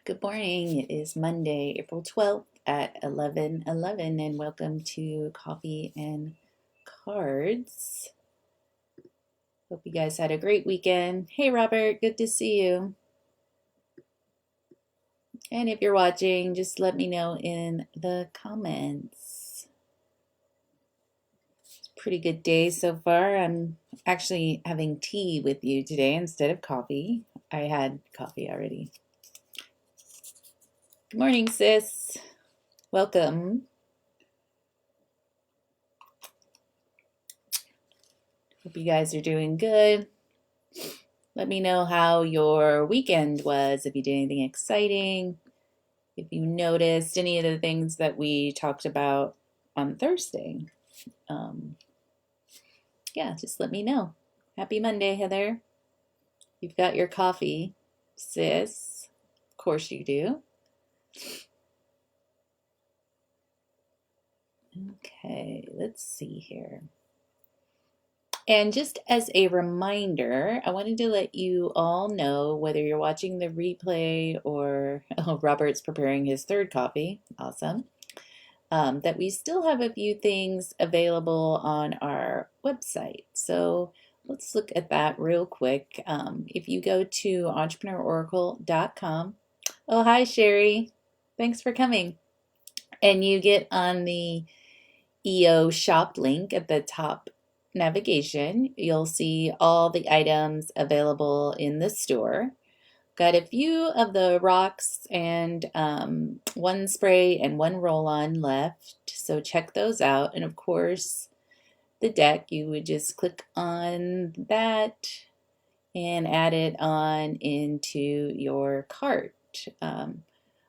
Good morning. It is Monday, April 12th at 11:11, and welcome to Coffee and Cards. Hope you guys had a great weekend. Hey, Robert, good to see you. And if you're watching, just let me know in the comments. It's a pretty good day so far. I'm actually having tea with you today instead of coffee. I had coffee already. Good morning, sis. Welcome. Hope you guys are doing good. Let me know how your weekend was, if you did anything exciting, if you noticed any of the things that we talked about on Thursday. Yeah, just let me know. Happy Monday, Heather. You've got your coffee, sis. Of course you do. Okay, let's see here. And just as a reminder, I wanted to let you all know, whether you're watching the replay or Robert's preparing his third coffee, awesome, that we still have a few things available on our website. So let's look at that real quick. If you go to entrepreneurauracle.com, oh, hi, Sherry. Thanks for coming. And you get on the EO shop link at the top navigation, you'll see all the items available in the store. Got a few of the rocks and one spray and one roll-on left, so check those out. And of course, the deck, you would just click on that and add it on into your cart.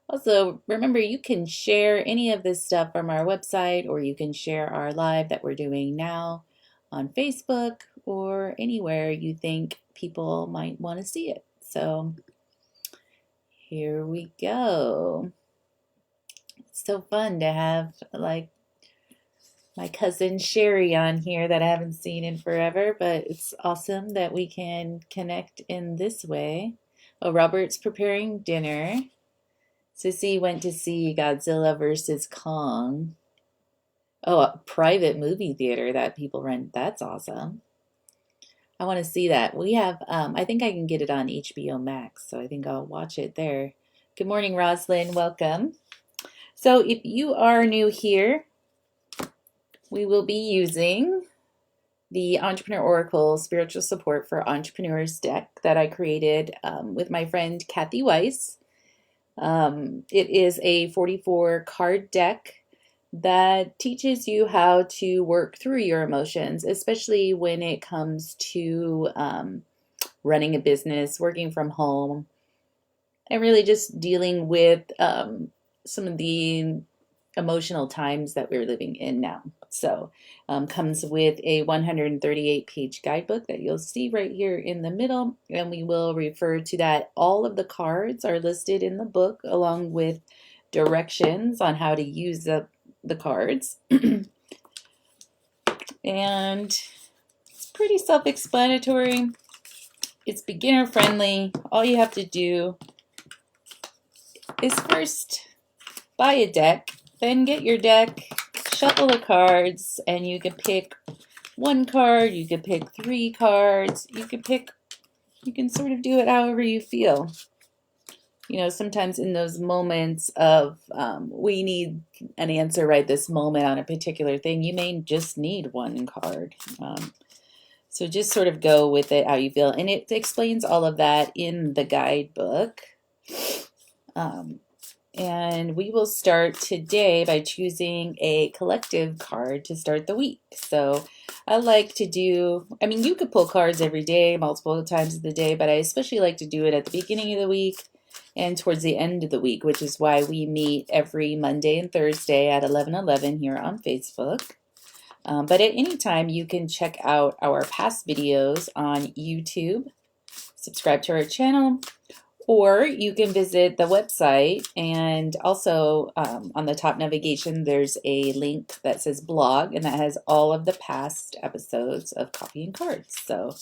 Also, remember, you can share any of this stuff from our website, or you can share our live that we're doing now on Facebook or anywhere you think people might want to see it. So here we go. It's so fun to have like my cousin Sherry on here that I haven't seen in forever, but it's awesome that we can connect in this way. Oh, Robert's preparing dinner. Sissy went to see Godzilla versus Kong. Oh, a private movie theater that people rent. That's awesome. I want to see that. We have, I think I can get it on HBO Max, so I think I'll watch it there. Good morning, Roslyn. Welcome. So if you are new here, we will be using the Entrepreneur Oracle Spiritual Support for Entrepreneurs deck that I created with my friend Kathy Weiss. It is a 44 card deck that teaches you how to work through your emotions, especially when it comes to running a business, working from home, and really just dealing with some of the emotional times that we're living in now. So comes with a 138-page guidebook that you'll see right here in the middle, and we will refer to that. All of the cards are listed in the book along with directions on how to use the cards. And it's pretty self-explanatory. It's beginner friendly. All you have to do is first buy a deck, then get your deck, shuffle the cards, and you can pick one card, you can pick 3 cards, you can sort of do it however you feel. You know, sometimes in those moments of we need an answer right this moment on a particular thing, you may just need one card. So just sort of go with it how you feel. And it explains all of that in the guidebook. And we will start today by choosing a collective card to start the week. So I like to do, I mean, you could pull cards every day, multiple times of the day, but I especially like to do it at the beginning of the week and towards the end of the week, which is why we meet every Monday and Thursday at 11:11 here on Facebook. But at any time, you can check out our past videos on YouTube, subscribe to our channel, or you can visit the website, and also on the top navigation, there's a link that says blog, and that has all of the past episodes of Coffee and Cards. So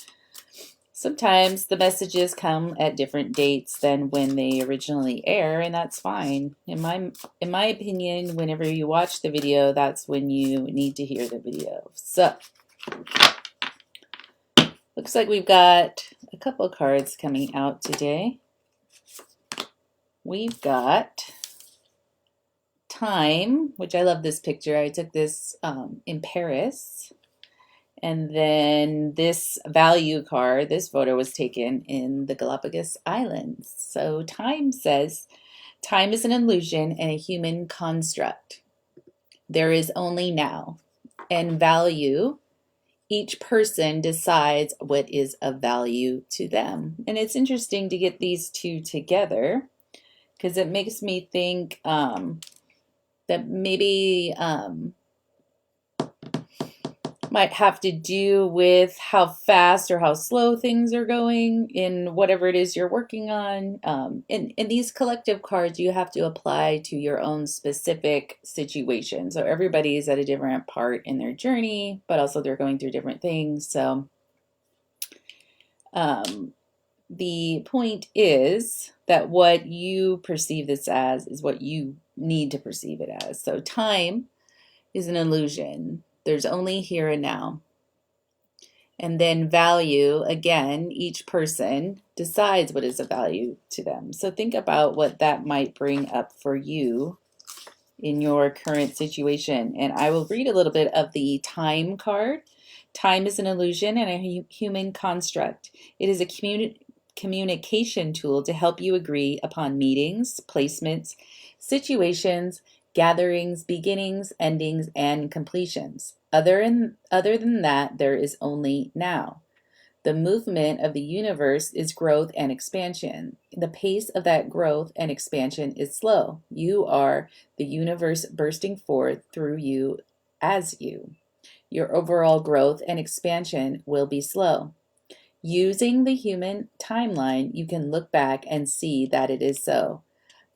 Sometimes the messages come at different dates than when they originally air, and that's fine. In my opinion, whenever you watch the video, that's when you need to hear the video. So, looks like we've got a couple cards coming out today. We've got Time, which I love this picture. I took this in Paris. And then this value card, this photo was taken in the Galapagos Islands. So Time says, time is an illusion and a human construct. There is only now. And value, each person decides what is of value to them. And it's interesting to get these two together because it makes me think that maybe might have to do with how fast or how slow things are going in whatever it is you're working on. In these collective cards, you have to apply to your own specific situation. So everybody is at a different part in their journey, but also they're going through different things. So the point is that what you perceive this as is what you need to perceive it as. So time is an illusion. There's only here and now. And then value, again, each person decides what is of value to them. So think about what that might bring up for you in your current situation. And I will read a little bit of the Time card. Time is an illusion and a human construct. It is a communication tool to help you agree upon meetings, placements, situations, gatherings, beginnings, endings, and completions. Other than that, there is only now. The movement of the universe is growth and expansion. The pace of that growth and expansion is slow. You are the universe bursting forth through you as you. Your overall growth and expansion will be slow. Using the human timeline, you can look back and see that it is so.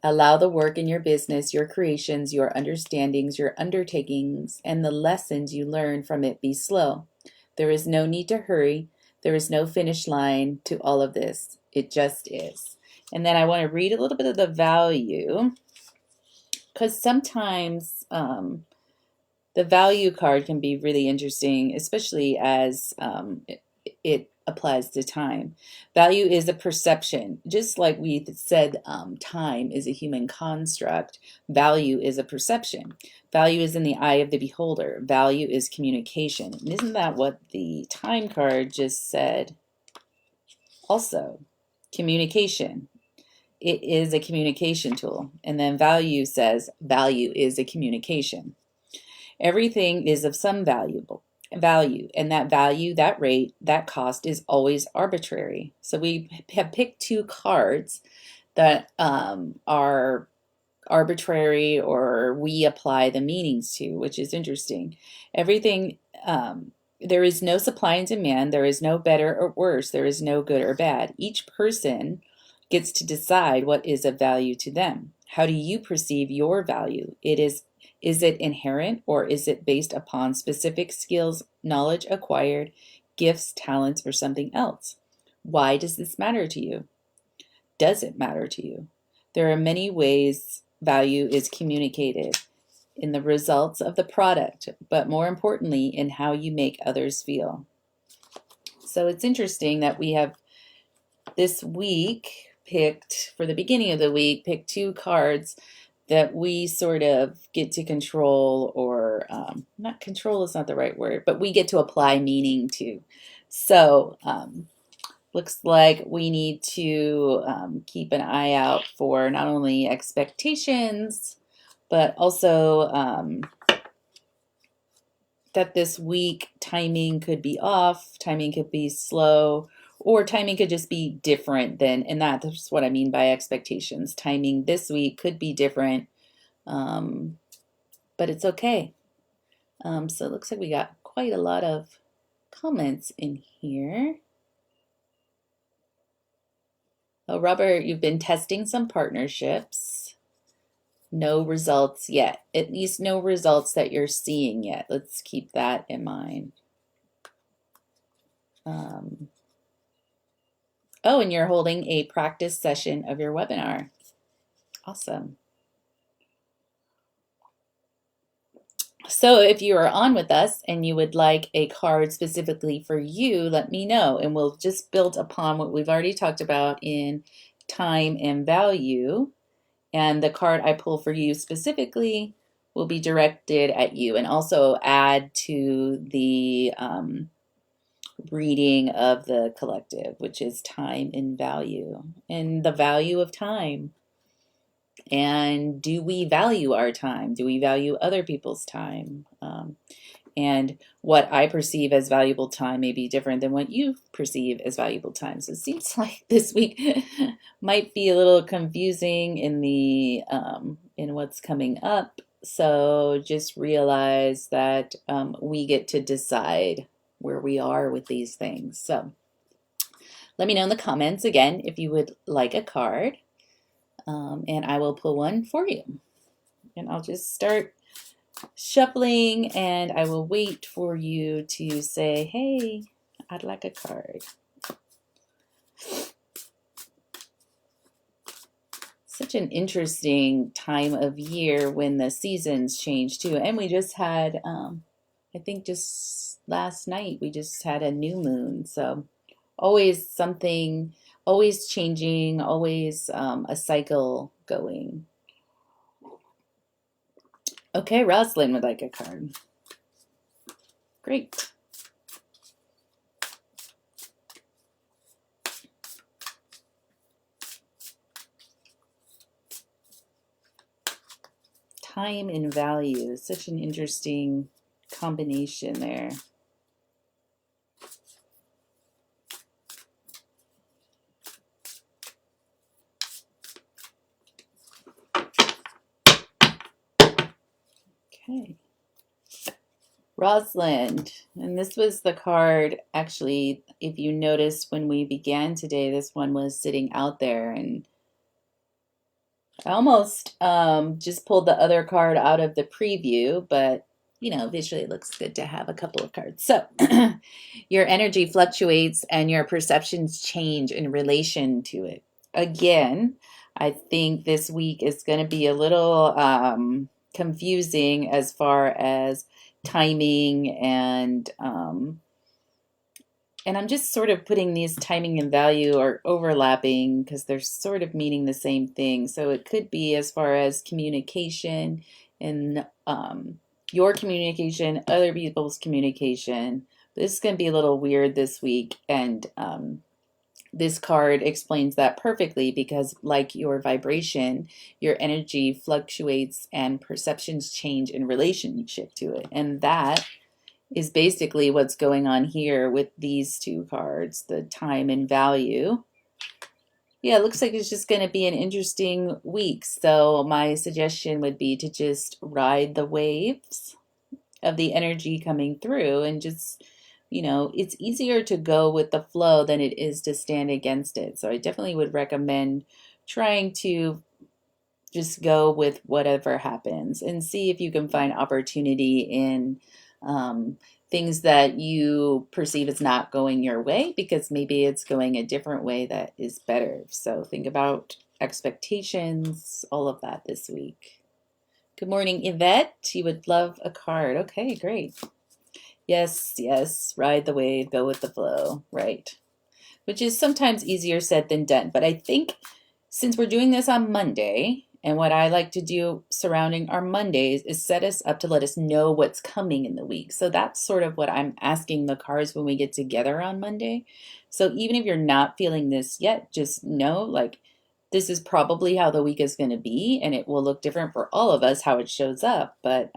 Allow the work in your business, your creations, your understandings, your undertakings, and the lessons you learn from it be slow. There is no need to hurry. There is no finish line to all of this. It just is. And then I want to read a little bit of the value because sometimes the value card can be really interesting, especially as it applies to time. Value is a perception. Just like we said, time is a human construct. Value is a perception. Value is in the eye of the beholder. Value is communication. And isn't that what the time card just said? Also, communication. It is a communication tool. And then value says value is a communication. Everything is of some value, and that value, that rate, that cost is always arbitrary. So we have picked two cards that are arbitrary, or we apply the meanings to, which is interesting. Everything, there is no supply and demand. There is no better or worse. There is no good or bad. Each person gets to decide what is of value to them. How do you perceive your value? Is it inherent, or is it based upon specific skills, knowledge acquired, gifts, talents, or something else? Why does this matter to you? Does it matter to you? There are many ways value is communicated: in the results of the product, but more importantly, in how you make others feel. So it's interesting that we have this week picked, for the beginning of the week, picked two cards that we sort of get to control, or not control is not the right word, but we get to apply meaning to. So looks like we need to keep an eye out for not only expectations, but also that this week timing could be off, timing could be slow, or timing could just be different than, and that's what I mean by expectations. Timing this week could be different, but it's okay. So it looks like we got quite a lot of comments in here. Oh, Robert, you've been testing some partnerships. No results yet. At least no results that you're seeing yet. Let's keep that in mind. Oh, and you're holding a practice session of your webinar. Awesome. So if you are on with us and you would like a card specifically for you, let me know, and we'll just build upon what we've already talked about in time and value. And the card I pull for you specifically will be directed at you, and also add to the reading of the collective, which is time and value, and the value of time. And do we value our time? Do we value other people's time? And what I perceive as valuable time may be different than what you perceive as valuable time. So it seems like this week might be a little confusing in the in what's coming up. So just realize that we get to decide where we are with these things. So let me know in the comments again if you would like a card, and I will pull one for you. And I'll just start shuffling, and I will wait for you to say, hey, I'd like a card. Such an interesting time of year when the seasons change too. And we just had, I think just last night, we just had a new moon. So always something, always changing, always a cycle going. Okay, Rosalind would like a card. Great. Time and value, such an interesting combination there. Okay. Rosalind, and this was the card, actually, if you notice when we began today, this one was sitting out there, and I almost just pulled the other card out of the preview, but you know, visually it looks good to have a couple of cards. So your energy fluctuates and your perceptions change in relation to it. Again, I think this week is going to be a little confusing as far as timing, and I'm just sort of putting these timing and value are overlapping because they're sort of meaning the same thing. So it could be as far as communication and your communication, other people's communication. This is going to be a little weird this week, and this card explains that perfectly because, like your vibration, your energy fluctuates and perceptions change in relationship to it. And that is basically what's going on here with these two cards, the time and value. Yeah, it looks like it's just going to be an interesting week. So my suggestion would be to just ride the waves of the energy coming through, and just, you know, it's easier to go with the flow than it is to stand against it. So I definitely would recommend trying to just go with whatever happens and see if you can find opportunity in things that you perceive as not going your way, because maybe it's going a different way that is better. So think about expectations, all of that this week. Good morning, Yvette. You would love a card. Okay, great. Yes, yes, ride the wave, go with the flow, right. Which is sometimes easier said than done. But I think since we're doing this on Monday, and what I like to do surrounding our Mondays is set us up to let us know what's coming in the week. So that's sort of what I'm asking the cards when we get together on Monday. So even if you're not feeling this yet, just know, like, this is probably how the week is going to be, and it will look different for all of us how it shows up. But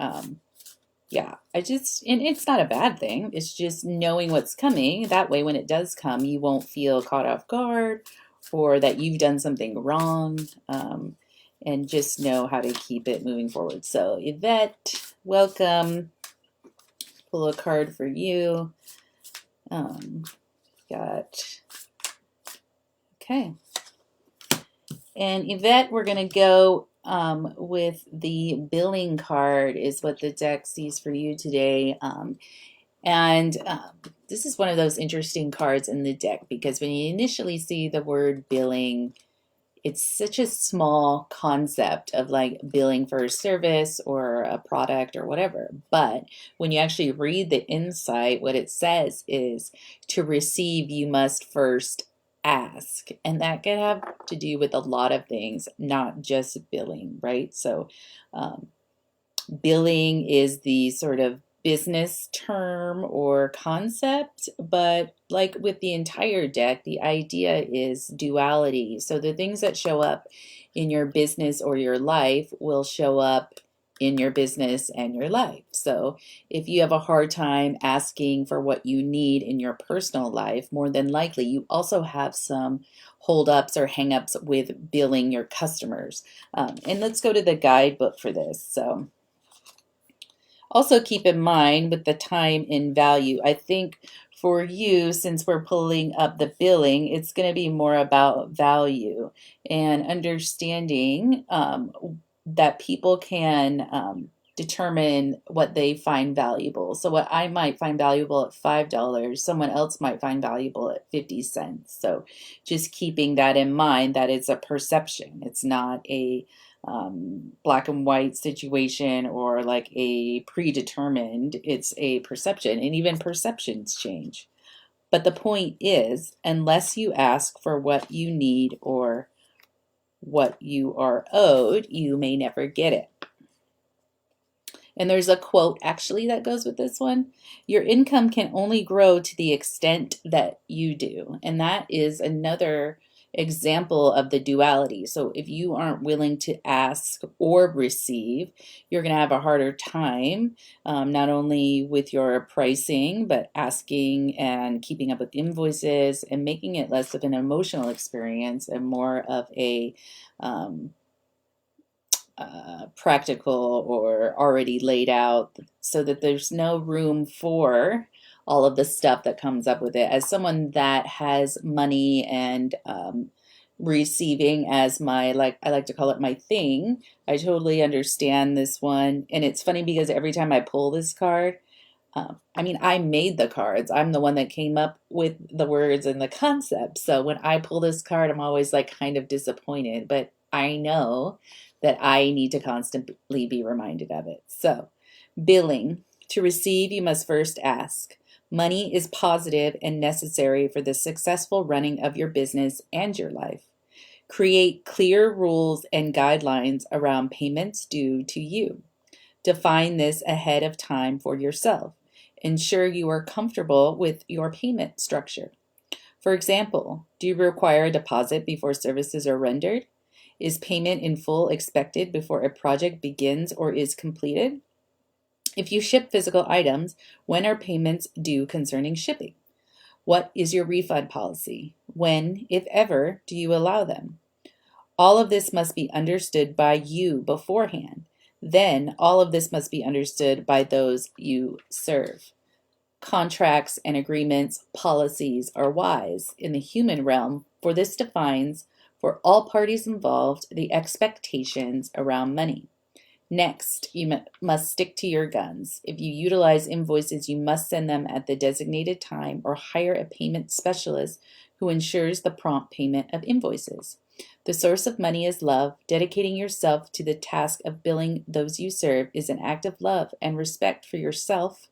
yeah, and it's not a bad thing. It's just knowing what's coming. That way, when it does come, you won't feel caught off guard or that you've done something wrong. And just know how to keep it moving forward. So Yvette, welcome. Pull a card for you. Okay. And Yvette, we're going to go with the billing card is what the deck sees for you today. And this is one of those interesting cards in the deck because when you initially see the word billing, it's such a small concept of like billing for a service or a product or whatever. But when you actually read the insight, what it says is to receive, you must first ask. And that can have to do with a lot of things, not just billing, right? So, um, billing is the sort of business term or concept, but like with the entire deck, the idea is duality. So the things that show up in your business or your life will show up in your business and your life. So if you have a hard time asking for what you need in your personal life, more than likely you also have some holdups or hangups with billing your customers. And let's go to the guidebook for this. So also keep in mind with the time in value, I think for you, since we're pulling up the billing, it's going to be more about value and understanding that people can determine what they find valuable. So what I might find valuable at $5, someone else might find valuable at 50 cents. So just keeping that in mind, that it's a perception. It's not a black and white situation or like a predetermined, it's a perception, and even perceptions change. But the point is, unless you ask for what you need or what you are owed, you may never get it. And there's a quote actually that goes with this one. Your income can only grow to the extent that you do. And that is another example of the duality. So if you aren't willing to ask or receive, you're going to have a harder time, not only with your pricing, but asking and keeping up with invoices and making it less of an emotional experience and more of a practical or already laid out so that there's no room for all of the stuff that comes up with it. As someone that has money and receiving as my, like I like to call it my thing, I totally understand this one. And it's funny because every time I pull this card, I mean, I made the cards. I'm the one that came up with the words and the concept. So when I pull this card, I'm always like kind of disappointed, but I know that I need to constantly be reminded of it. So, billing. To receive, you must first ask. Money is positive and necessary for the successful running of your business and your life. Create clear rules and guidelines around payments due to you. Define this ahead of time for yourself. Ensure you are comfortable with your payment structure. For example, do you require a deposit before services are rendered? Is payment in full expected before a project begins or is completed? If you ship physical items, when are payments due concerning shipping? What is your refund policy? When, if ever, do you allow them? All of this must be understood by you beforehand. Then all of this must be understood by those you serve. Contracts and agreements, policies are wise in the human realm, for this defines, for all parties involved, the expectations around money. Next, you must stick to your guns. If you utilize invoices, you must send them at the designated time or hire a payment specialist who ensures the prompt payment of invoices. The source of money is love. Dedicating yourself to the task of billing those you serve is an act of love and respect for yourself,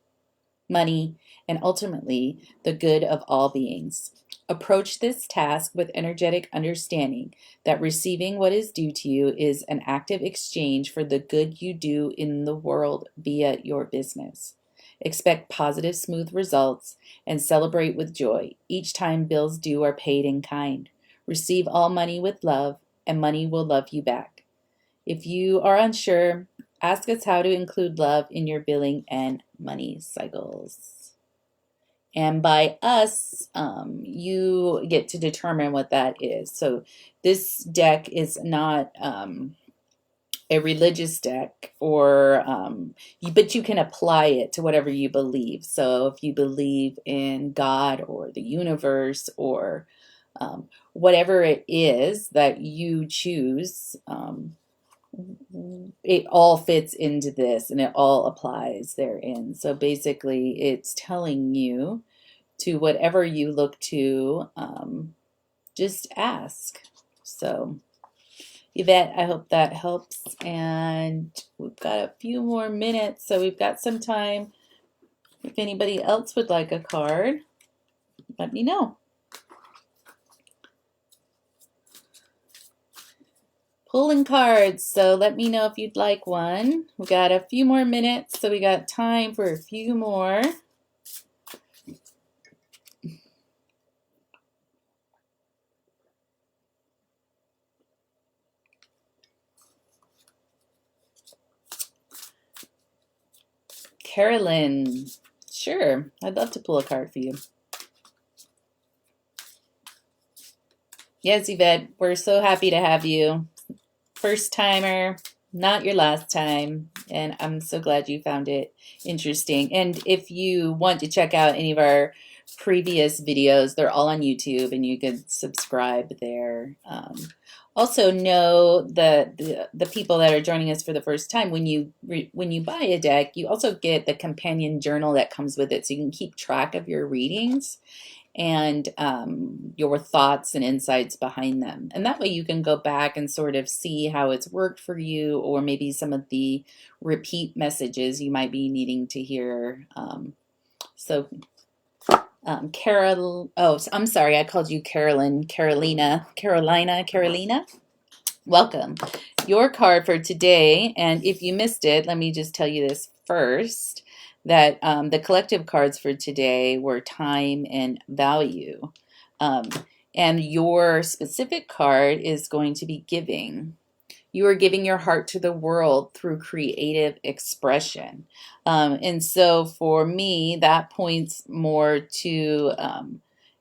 money, and ultimately the good of all beings. Approach this task with energetic understanding that receiving what is due to you is an active exchange for the good you do in the world via your business. Expect positive, smooth results and celebrate with joy. Each time bills due are paid in kind. Receive all money with love, and money will love you back. If you are unsure, ask us how to include love in your billing and money cycles. And by us, you get to determine what that is. So this deck is not a religious deck, or but you can apply it to whatever you believe. So if you believe in God or the universe or whatever it is that you choose, it all fits into this and it all applies therein. So basically, it's telling you to whatever you look to, just ask. So, Yvette, I hope that helps. And we've got a few more minutes, so we've got some time. If anybody else would like a card, let me know. Pulling cards, so let me know if you'd like one. We got a few more minutes, so we got time for a few more. Carolyn, sure, I'd love to pull a card for you. Yes, Yvette, we're so happy to have you. First timer, not your last time, and I'm so glad you found it interesting. And if you want to check out any of our previous videos, they're all on YouTube, and you can subscribe there. Also know that the people that are joining us for the first time, when you buy a deck, you also get the companion journal that comes with it, so you can keep track of your readings and your thoughts and insights behind them. And that way you can go back and sort of see how it's worked for you, or maybe some of the repeat messages you might be needing to hear. Carol, oh, I'm sorry, I called you Carolyn, Carolina. Welcome. Your card for today, and if you missed it, let me just tell you this first, that the collective cards for today were time and value. And your specific card is going to be giving. You are giving your heart to the world through creative expression. And so for me, that points more to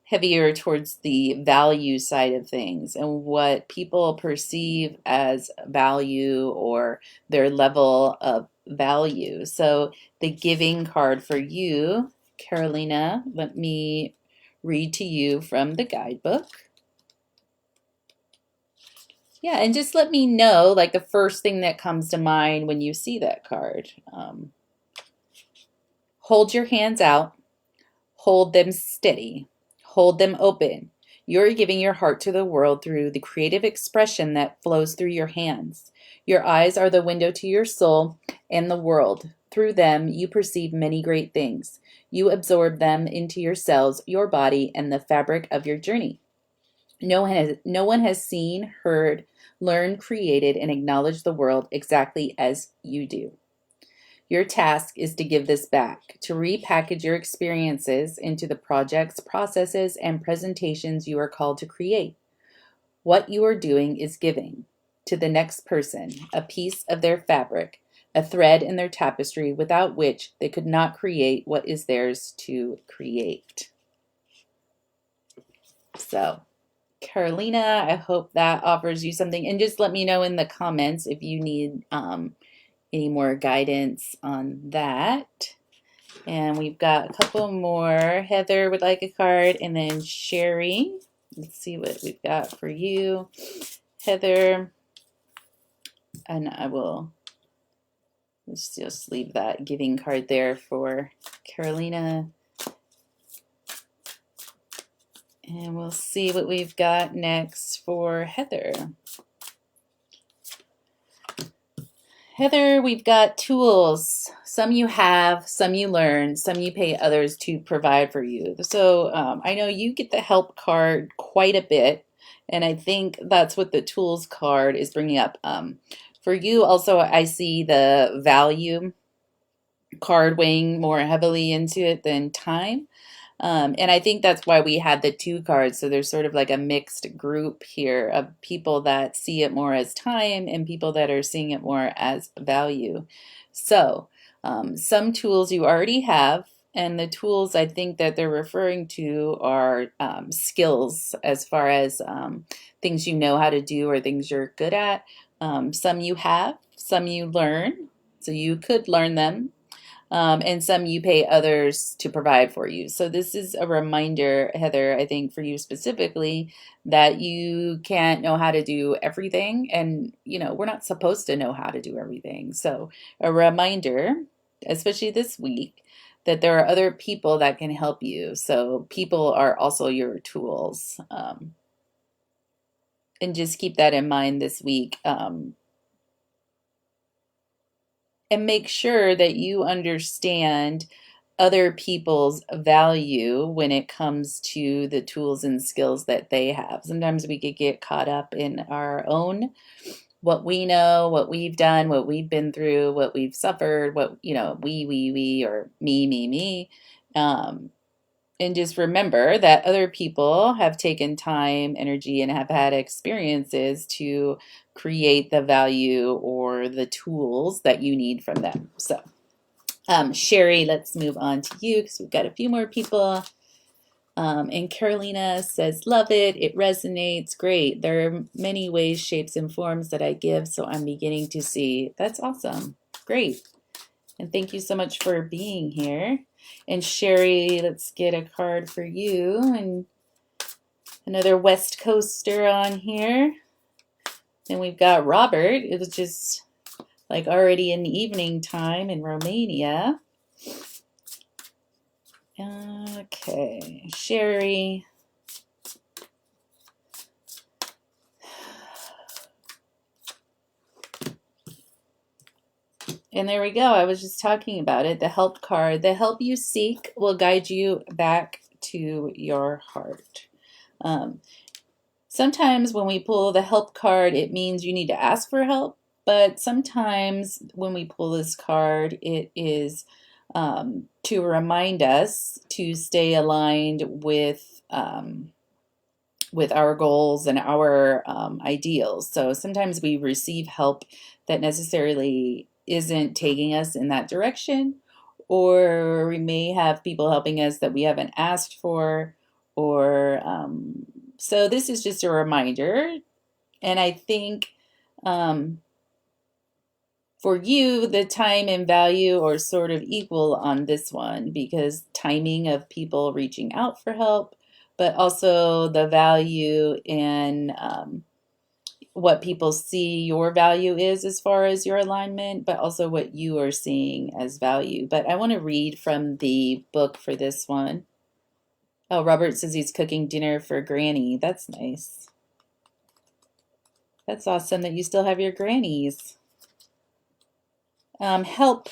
heavier towards the value side of things and what people perceive as value or their level of value. So the giving card for you, Carolina, let me read to you from the guidebook. Yeah, and just let me know, like, the first thing that comes to mind when you see that card. Hold your hands out. Hold them steady. Hold them open. You're giving your heart to the world through the creative expression that flows through your hands. Your eyes are the window to your soul and the world. Through them, you perceive many great things. You absorb them into your cells, your body, and the fabric of your journey. No one has seen, heard, learned, created, and acknowledged the world exactly as you do. Your task is to give this back, to repackage your experiences into the projects, processes, and presentations you are called to create. What you are doing is giving to the next person a piece of their fabric, a thread in their tapestry without which they could not create what is theirs to create. So, Carolina, I hope that offers you something. And just let me know in the comments if you need any more guidance on that. And we've got a couple more. Heather would like a card, and then Sherry. Let's see what we've got for you, Heather. And I will just leave that giving card there for Carolina. And we'll see what we've got next for Heather. Heather, we've got tools. Some you have, some you learn, some you pay others to provide for you. So I know you get the help card quite a bit, and I think that's what the tools card is bringing up. For you also, I see the value card weighing more heavily into it than time. And I think that's why we had the two cards. So there's sort of like a mixed group here of people that see it more as time and people that are seeing it more as value. So some tools you already have, and the tools I think that they're referring to are skills, as far as things you know how to do or things you're good at. Some you have, some you learn, so you could learn them. And some you pay others to provide for you. So this is a reminder, Heather, I think for you specifically, that you can't know how to do everything. And, you know, we're not supposed to know how to do everything. So a reminder, especially this week, that there are other people that can help you. So people are also your tools. And just keep that in mind this week. And make sure that you understand other people's value when it comes to the tools and skills that they have. Sometimes we could get caught up in our own, what we know, what we've done, what we've been through, what we've suffered, what, we, or me. And just remember that other people have taken time, energy, and have had experiences to create the value or the tools that you need from them. So, Sherry, let's move on to you because we've got a few more people. And Carolina says, love it. It resonates. Great. There are many ways, shapes, and forms that I give, so I'm beginning to see. That's awesome. Great. And thank you so much for being here. And Sherry, let's get a card for you. And another West Coaster on here. And we've got Robert. It was just like already in the evening time in Romania. Okay, Sherry. And there we go. I was just talking about it. The help card. The help you seek will guide you back to your heart. Sometimes when we pull the help card, it means you need to ask for help. But sometimes when we pull this card, it is to remind us to stay aligned with our goals and our ideals. So sometimes we receive help that necessarily isn't taking us in that direction, or we may have people helping us that we haven't asked for, or so this is just a reminder. And I think for you, the time and value are sort of equal on this one, because timing of people reaching out for help, but also the value in what people see your value is as far as your alignment, but also what you are seeing as value. But I want to read from the book for this one. Oh, Robert says he's cooking dinner for Granny. That's nice. That's awesome that you still have your grannies. Help.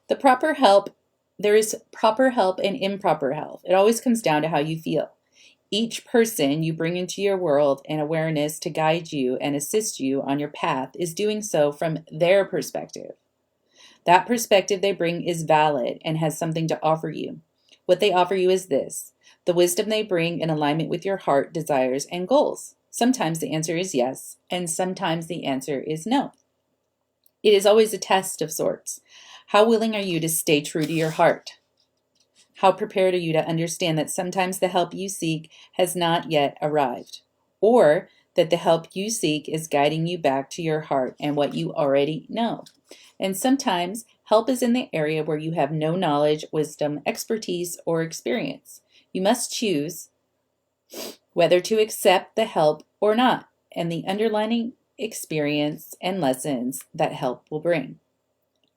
The proper help. There is proper help and improper help. It always comes down to how you feel. Each person you bring into your world and awareness to guide you and assist you on your path is doing so from their perspective. That perspective they bring is valid and has something to offer you. What they offer you is this: the wisdom they bring in alignment with your heart, desires, and goals. Sometimes the answer is yes, and sometimes the answer is no. It is always a test of sorts. How willing are you to stay true to your heart? How prepared are you to understand that sometimes the help you seek has not yet arrived, or that the help you seek is guiding you back to your heart and what you already know? And sometimes help is in the area where you have no knowledge, wisdom, expertise, or experience. You must choose whether to accept the help or not, and the underlying experience and lessons that help will bring.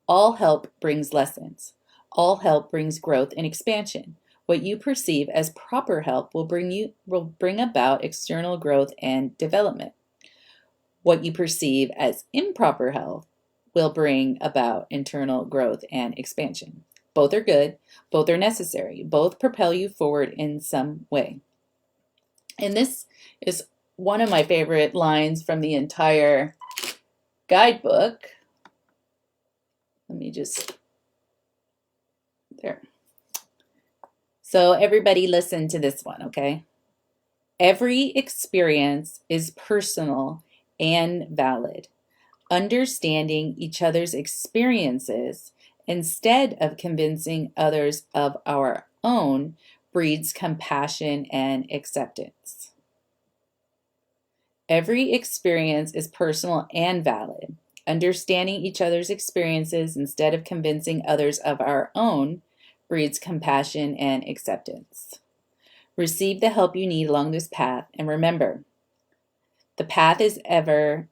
All help brings lessons. All help brings growth and expansion. What you perceive as proper help will bring about external growth and development. What you perceive as improper help will bring about internal growth and expansion. Both are good, both are necessary, both propel you forward in some way. And this is one of my favorite lines from the entire guidebook. Let me just, there. So everybody listen to this one, okay? Every experience is personal and valid. Understanding each other's experiences instead of convincing others of our own breeds compassion and acceptance. Every experience is personal and valid. Understanding each other's experiences instead of convincing others of our own breeds compassion and acceptance. Receive the help you need along this path, and remember, the path is, ever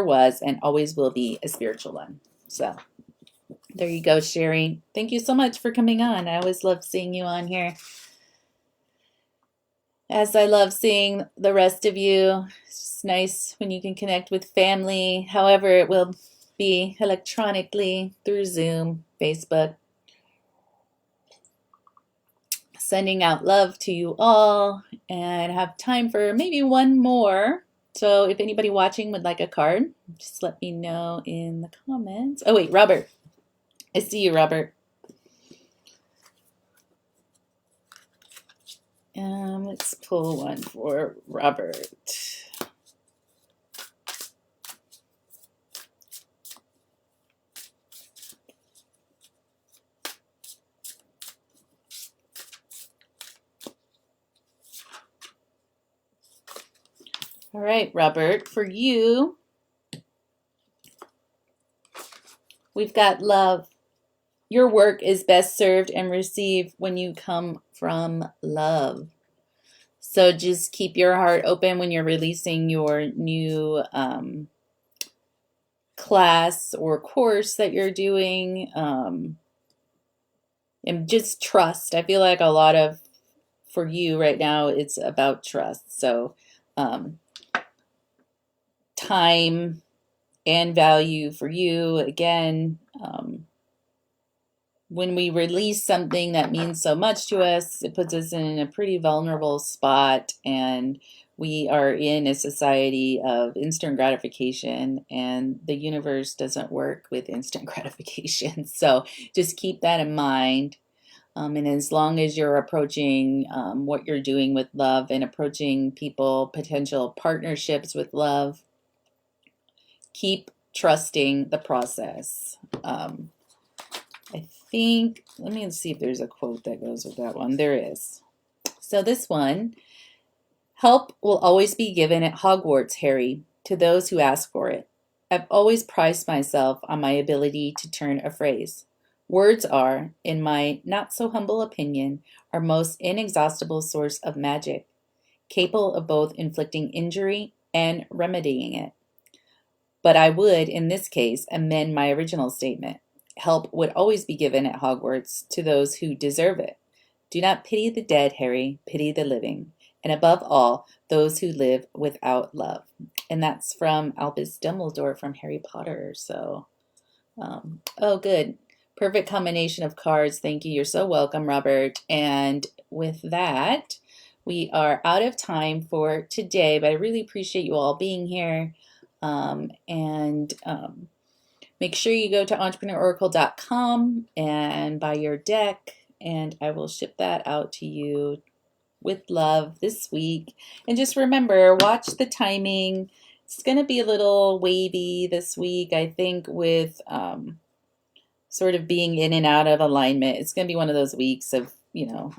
was, and always will be a spiritual one. So There you go, Sherry. Thank you so much for coming on. I always love seeing you on here. As I love seeing the rest of you. It's just nice when you can connect with family, however it will be electronically through Zoom, Facebook. Sending out love to you all and have time for maybe one more. So if anybody watching would like a card, just let me know in the comments. Oh wait, Robert. I see you, Robert. Let's pull one for Robert. All right, Robert, for you, we've got love. Your work is best served and received when you come from love. So just keep your heart open when you're releasing your new class or course that you're doing. And just trust. I feel like a lot of, for you right now, it's about trust. So time and value for you. Again, when we release something that means so much to us, it puts us in a pretty vulnerable spot, and we are in a society of instant gratification, and the universe doesn't work with instant gratification. So just keep that in mind. And as long as you're approaching what you're doing with love and approaching people, potential partnerships with love, keep trusting the process. I think, let me see if there's a quote that goes with that one. There is. So this one, help will always be given at Hogwarts, Harry, to those who ask for it. I've always prided myself on my ability to turn a phrase. Words are, in my not so humble opinion, our most inexhaustible source of magic, capable of both inflicting injury and remedying it. But I would, in this case, amend my original statement. Help would always be given at Hogwarts to those who deserve it. Do not pity the dead, Harry, pity the living, and above all, those who live without love. And that's from Albus Dumbledore from Harry Potter. So, oh, good. Perfect combination of cards. Thank you. You're so welcome, Robert. And with that, we are out of time for today, but I really appreciate you all being here. Make sure you go to entrepreneuraoracle.com and buy your deck, and I will ship that out to you with love this week. And just remember, watch the timing. It's going to be a little wavy this week, I think, with sort of being in and out of alignment. It's going to be one of those weeks of,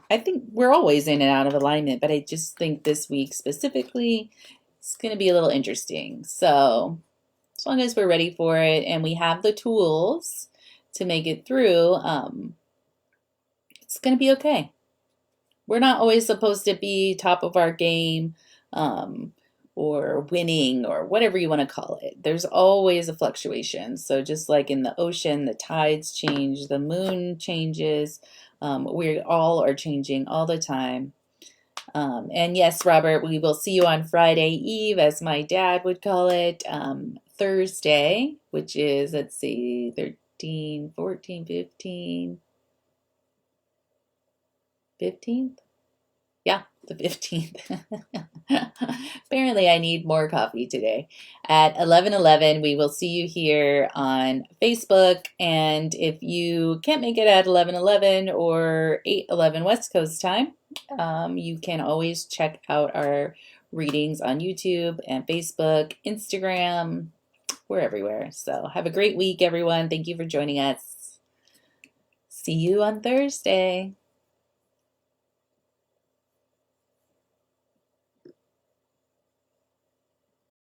I think we're always in and out of alignment, but I just think this week specifically, it's going to be a little interesting. So as long as we're ready for it and we have the tools to make it through, it's going to be okay. We're not always supposed to be top of our game or winning or whatever you want to call it. There's always a fluctuation. So just like in the ocean, the tides change, the moon changes. We all are changing all the time. And yes, Robert, we will see you on Friday Eve, as my dad would call it, Thursday, which is, let's see, 13, 14, 15, 15th? Yeah, the 15th. Apparently I need more coffee today. At 11:11, we will see you here on Facebook. And if you can't make it at 11:11 or 8:11 West Coast time, you can always check out our readings on YouTube and Facebook, Instagram. We're everywhere. So have a great week, everyone. Thank you for joining us. See you on Thursday.